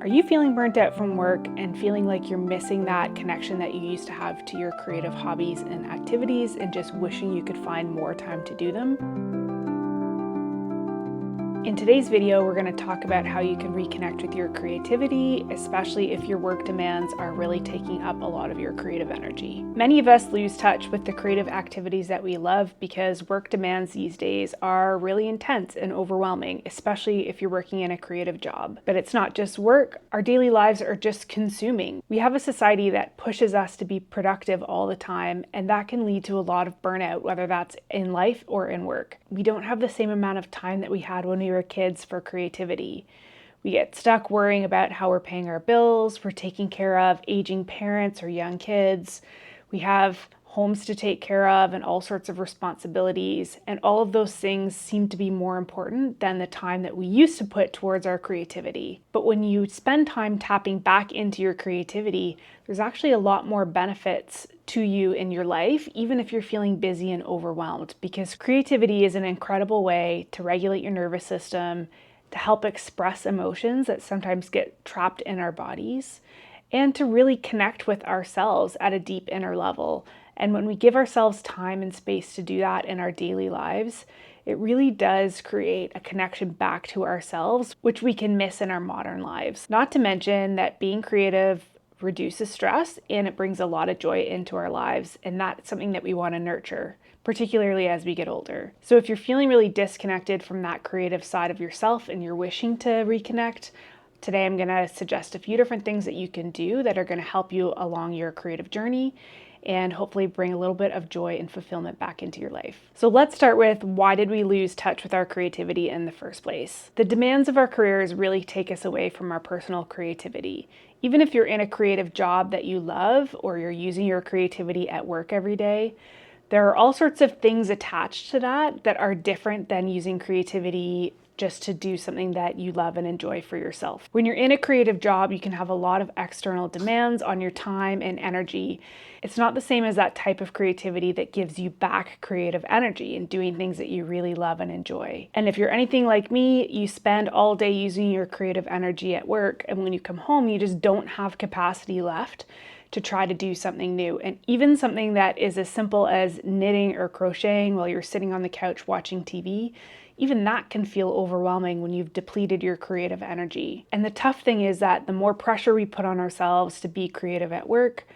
Are you feeling burnt out from work and feeling like you're missing that connection that you used to have to your creative hobbies and activities and just wishing you could find more time to do them? In today's video, we're going to talk about how you can reconnect with your creativity, especially if your work demands are really taking up a lot of your creative energy. Many of us lose touch with the creative activities that we love because work demands these days are really intense and overwhelming, especially if you're working in a creative job. But it's not just work, our daily lives are just consuming. We have a society that pushes us to be productive all the time, and that can lead to a lot of burnout, whether that's in life or in work. We don't have the same amount of time that we had when we were kids for creativity. We get stuck worrying about how we're paying our bills, we're taking care of aging parents or young kids, we have homes to take care of and all sorts of responsibilities, and all of those things seem to be more important than the time that we used to put towards our creativity. But when you spend time tapping back into your creativity, there's actually a lot more benefits to you in your life, even if you're feeling busy and overwhelmed, because creativity is an incredible way to regulate your nervous system, to help express emotions that sometimes get trapped in our bodies, and to really connect with ourselves at a deep inner level. And when we give ourselves time and space to do that in our daily lives, it really does create a connection back to ourselves, which we can miss in our modern lives. Not to mention that being creative reduces stress and it brings a lot of joy into our lives, and that's something that we want to nurture, particularly as we get older. So if you're feeling really disconnected from that creative side of yourself and you're wishing to reconnect, today I'm going to suggest a few different things that you can do that are going to help you along your creative journey and hopefully bring a little bit of joy and fulfillment back into your life. So let's start with, why did we lose touch with our creativity in the first place? The demands of our careers really take us away from our personal creativity. Even if you're in a creative job that you love or you're using your creativity at work every day, there are all sorts of things attached to that are different than using creativity just to do something that you love and enjoy for yourself. When you're in a creative job, you can have a lot of external demands on your time and energy. It's not the same as that type of creativity that gives you back creative energy and doing things that you really love and enjoy. And if you're anything like me, you spend all day using your creative energy at work, and when you come home, you just don't have capacity left to try to do something new. And even something that is as simple as knitting or crocheting while you're sitting on the couch watching TV, even that can feel overwhelming when you've depleted your creative energy. And the tough thing is that the more pressure we put on ourselves to be creative at work,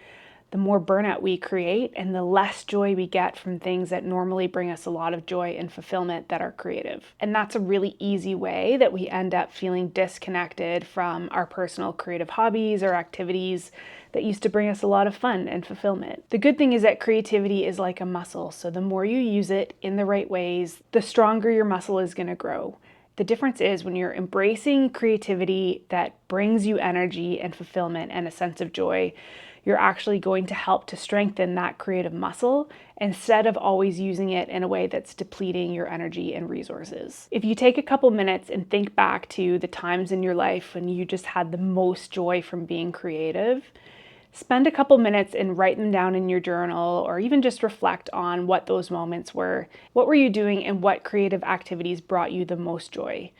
the more burnout we create and the less joy we get from things that normally bring us a lot of joy and fulfillment that are creative. And that's a really easy way that we end up feeling disconnected from our personal creative hobbies or activities that used to bring us a lot of fun and fulfillment. The good thing is that creativity is like a muscle, so the more you use it in the right ways, the stronger your muscle is going to grow. The difference is when you're embracing creativity that brings you energy and fulfillment and a sense of joy, you're actually going to help to strengthen that creative muscle instead of always using it in a way that's depleting your energy and resources. If you take a couple minutes and think back to the times in your life when you just had the most joy from being creative, spend a couple minutes and write them down in your journal, or even just reflect on what those moments were. What were you doing and what creative activities brought you the most joy?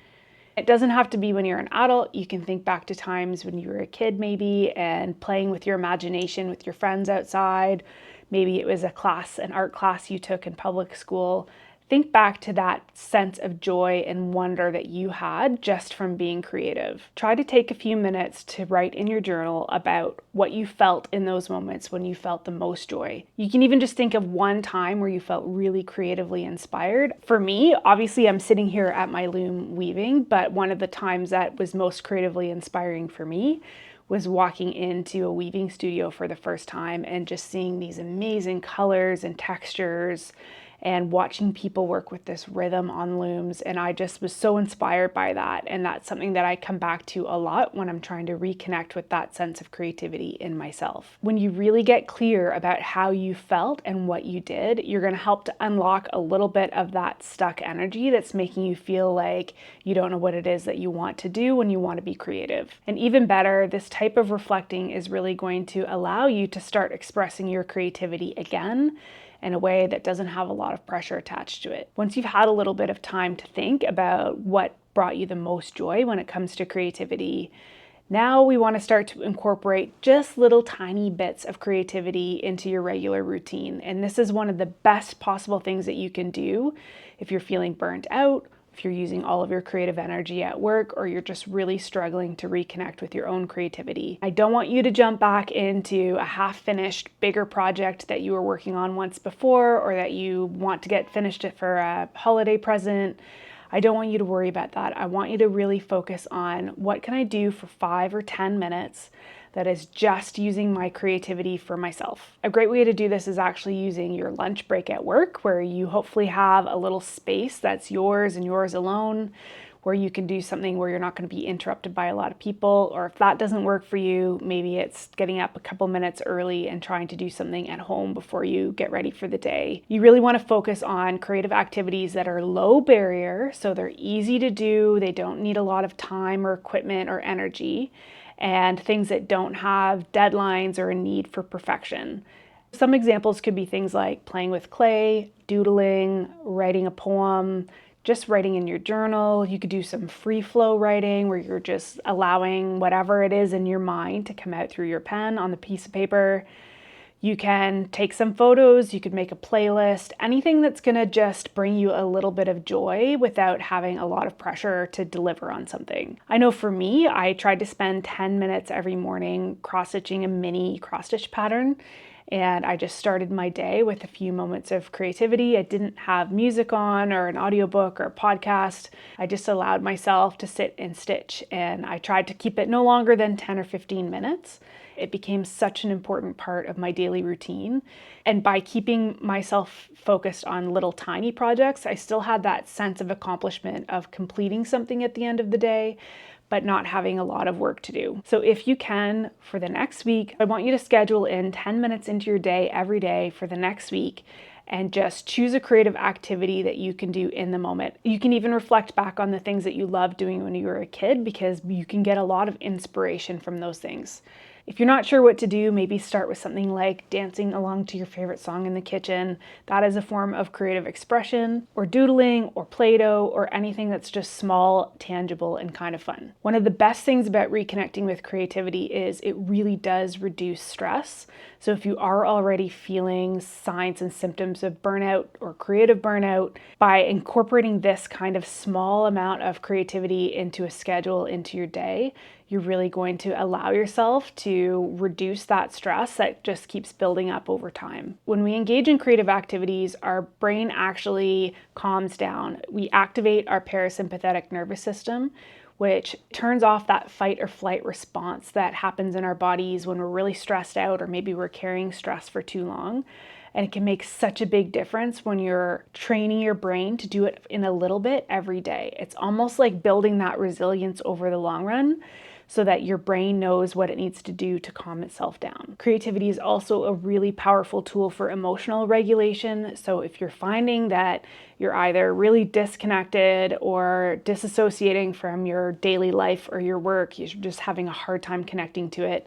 It doesn't have to be when you're an adult. You can think back to times when you were a kid maybe and playing with your imagination with your friends outside. Maybe it was an art class you took in public school. Think back to that sense of joy and wonder that you had just from being creative. Try to take a few minutes to write in your journal about what you felt in those moments when you felt the most joy. You can even just think of one time where you felt really creatively inspired. For me, obviously I'm sitting here at my loom weaving, but one of the times that was most creatively inspiring for me was walking into a weaving studio for the first time and just seeing these amazing colors and textures and watching people work with this rhythm on looms. And I just was so inspired by that. And that's something that I come back to a lot when I'm trying to reconnect with that sense of creativity in myself. When you really get clear about how you felt and what you did, you're going to help to unlock a little bit of that stuck energy that's making you feel like you don't know what it is that you want to do when you want to be creative. And even better, this type of reflecting is really going to allow you to start expressing your creativity again in a way that doesn't have a lot of pressure attached to it. Once you've had a little bit of time to think about what brought you the most joy when it comes to creativity, Now we want to start to incorporate just little tiny bits of creativity into your regular routine. And this is one of the best possible things that you can do if you're feeling burnt out, if you're using all of your creative energy at work, or you're just really struggling to reconnect with your own creativity. I don't want you to jump back into a half-finished, bigger project that you were working on once before, or that you want to get finished for a holiday present. I don't want you to worry about that. I want you to really focus on what can I do for 5 or 10 minutes that is just using my creativity for myself. A great way to do this is actually using your lunch break at work, where you hopefully have a little space that's yours and yours alone, where you can do something where you're not going to be interrupted by a lot of people. Or if that doesn't work for you, maybe it's getting up a couple minutes early and trying to do something at home before you get ready for the day. You really want to focus on creative activities that are low barrier, so they're easy to do, they don't need a lot of time or equipment or energy, and things that don't have deadlines or a need for perfection. Some examples could be things like playing with clay, doodling, writing a poem, just writing in your journal. You could do some free flow writing where you're just allowing whatever it is in your mind to come out through your pen on the piece of paper. You can take some photos, you could make a playlist, anything that's gonna just bring you a little bit of joy without having a lot of pressure to deliver on something. I know for me, I tried to spend 10 minutes every morning cross-stitching a mini cross-stitch pattern, and I just started my day with a few moments of creativity. I didn't have music on or an audiobook or a podcast. I just allowed myself to sit and stitch, and I tried to keep it no longer than 10 or 15 minutes. It became such an important part of my daily routine. And by keeping myself focused on little tiny projects, I still had that sense of accomplishment of completing something at the end of the day, but not having a lot of work to do. So if you can, for the next week, I want you to schedule in 10 minutes into your day every day for the next week and just choose a creative activity that you can do in the moment. You can even reflect back on the things that you loved doing when you were a kid, because you can get a lot of inspiration from those things. If you're not sure what to do, maybe start with something like dancing along to your favorite song in the kitchen. That is a form of creative expression, or doodling, or Play-Doh, or anything that's just small, tangible, and kind of fun. One of the best things about reconnecting with creativity is it really does reduce stress. So if you are already feeling signs and symptoms of burnout or creative burnout, by incorporating this kind of small amount of creativity into a schedule, into your day, you're really going to allow yourself to reduce that stress that just keeps building up over time. When we engage in creative activities, our brain actually calms down. We activate our parasympathetic nervous system, which turns off that fight or flight response that happens in our bodies when we're really stressed out, or maybe we're carrying stress for too long. And it can make such a big difference when you're training your brain to do it in a little bit every day. It's almost like building that resilience over the long run, so that your brain knows what it needs to do to calm itself down. Creativity is also a really powerful tool for emotional regulation. So if you're finding that you're either really disconnected or disassociating from your daily life or your work, you're just having a hard time connecting to it,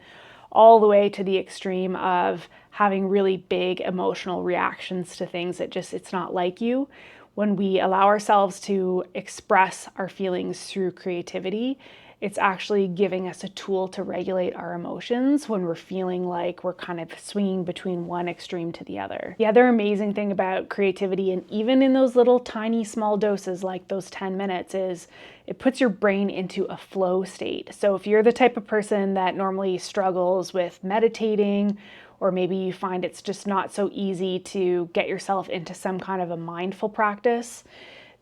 all the way to the extreme of having really big emotional reactions to things that just, it's not like you. When we allow ourselves to express our feelings through creativity, it's actually giving us a tool to regulate our emotions when we're feeling like we're kind of swinging between one extreme to the other. The other amazing thing about creativity, and even in those little tiny small doses like those 10 minutes, is it puts your brain into a flow state. So if you're the type of person that normally struggles with meditating, or maybe you find it's just not so easy to get yourself into some kind of a mindful practice,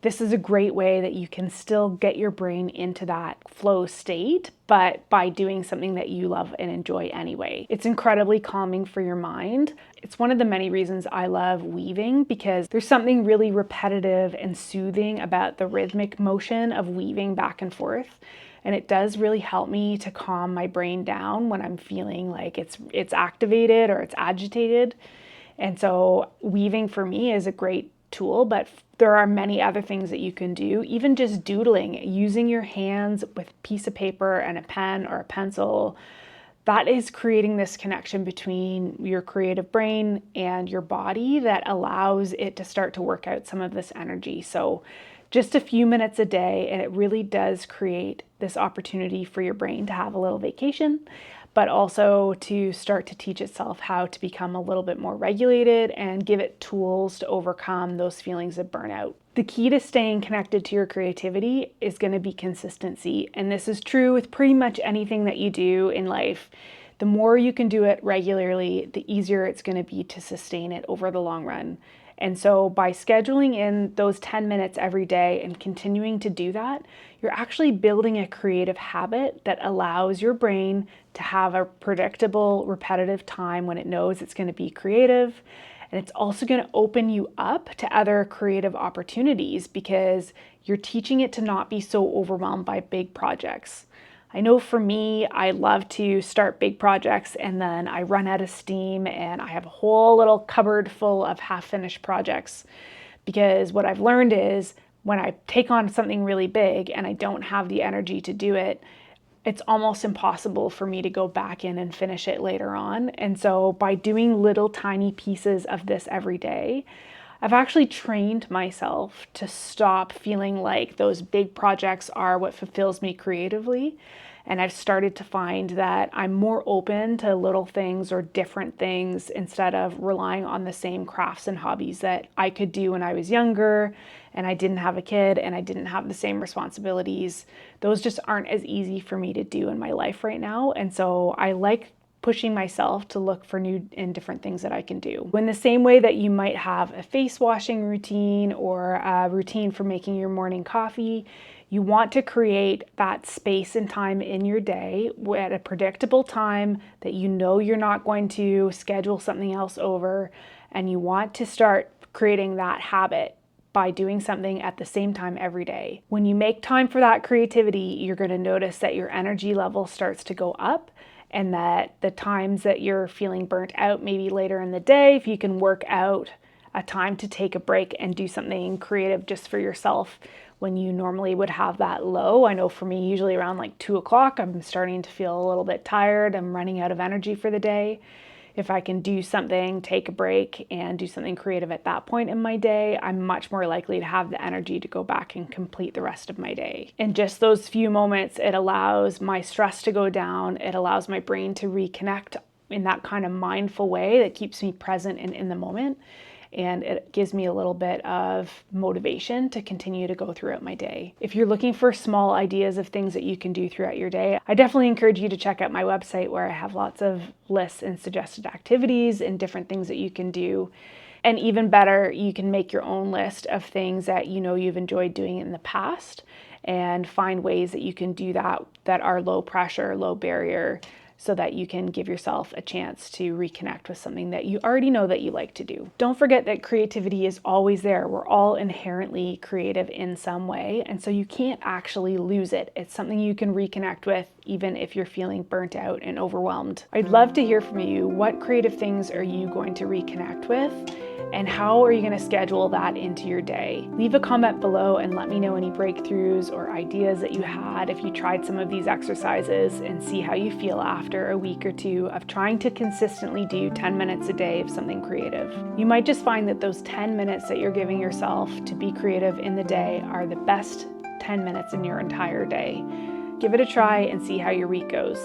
this is a great way that you can still get your brain into that flow state, but by doing something that you love and enjoy anyway. It's incredibly calming for your mind. It's one of the many reasons I love weaving, because there's something really repetitive and soothing about the rhythmic motion of weaving back and forth. And it does really help me to calm my brain down when I'm feeling like it's activated or it's agitated. And so weaving for me is a great tool, but there are many other things that you can do. Even just doodling, using your hands with a piece of paper and a pen or a pencil, that is creating this connection between your creative brain and your body that allows it to start to work out some of this energy. So Just a few minutes a day, and it really does create this opportunity for your brain to have a little vacation, but also to start to teach itself how to become a little bit more regulated and give it tools to overcome those feelings of burnout. The key to staying connected to your creativity is going to be consistency, and this is true with pretty much anything that you do in life. The more you can do it regularly, the easier it's going to be to sustain it over the long run. And so by scheduling in those 10 minutes every day and continuing to do that, you're actually building a creative habit that allows your brain to have a predictable, repetitive time when it knows it's going to be creative. And it's also going to open you up to other creative opportunities because you're teaching it to not be so overwhelmed by big projects. I know for me, I love to start big projects and then I run out of steam and I have a whole little cupboard full of half-finished projects, because what I've learned is when I take on something really big and I don't have the energy to do it, it's almost impossible for me to go back in and finish it later on. And so by doing little tiny pieces of this every day, I've actually trained myself to stop feeling like those big projects are what fulfills me creatively. And I've started to find that I'm more open to little things or different things instead of relying on the same crafts and hobbies that I could do when I was younger and I didn't have a kid and I didn't have the same responsibilities. Those just aren't as easy for me to do in my life right now. And so I like pushing myself to look for new and different things that I can do. In the same way that you might have a face washing routine or a routine for making your morning coffee, you want to create that space and time in your day at a predictable time that you know you're not going to schedule something else over, and you want to start creating that habit by doing something at the same time every day. When you make time for that creativity, you're going to notice that your energy level starts to go up, and that the times that you're feeling burnt out, maybe later in the day, if you can work out a time to take a break and do something creative just for yourself when you normally would have that low. I know for me, usually around like 2 o'clock, I'm starting to feel a little bit tired. I'm running out of energy for the day. If I can do something, take a break and do something creative at that point in my day, I'm much more likely to have the energy to go back and complete the rest of my day. In just those few moments, it allows my stress to go down. It allows my brain to reconnect in that kind of mindful way that keeps me present and in the moment. And it gives me a little bit of motivation to continue to go throughout my day. If you're looking for small ideas of things that you can do throughout your day, I definitely encourage you to check out my website, where I have lots of lists and suggested activities and different things that you can do. And even better, you can make your own list of things that you know you've enjoyed doing in the past and find ways that you can do that are low pressure, low barrier, so that you can give yourself a chance to reconnect with something that you already know that you like to do. Don't forget that creativity is always there. We're all inherently creative in some way, and so you can't actually lose it. It's something you can reconnect with even if you're feeling burnt out and overwhelmed. I'd love to hear from you. What creative things are you going to reconnect with? And how are you going to schedule that into your day? Leave a comment below and let me know any breakthroughs or ideas that you had if you tried some of these exercises, and see how you feel after a week or two of trying to consistently do 10 minutes a day of something creative. You might just find that those 10 minutes that you're giving yourself to be creative in the day are the best 10 minutes in your entire day. Give it a try and see how your week goes.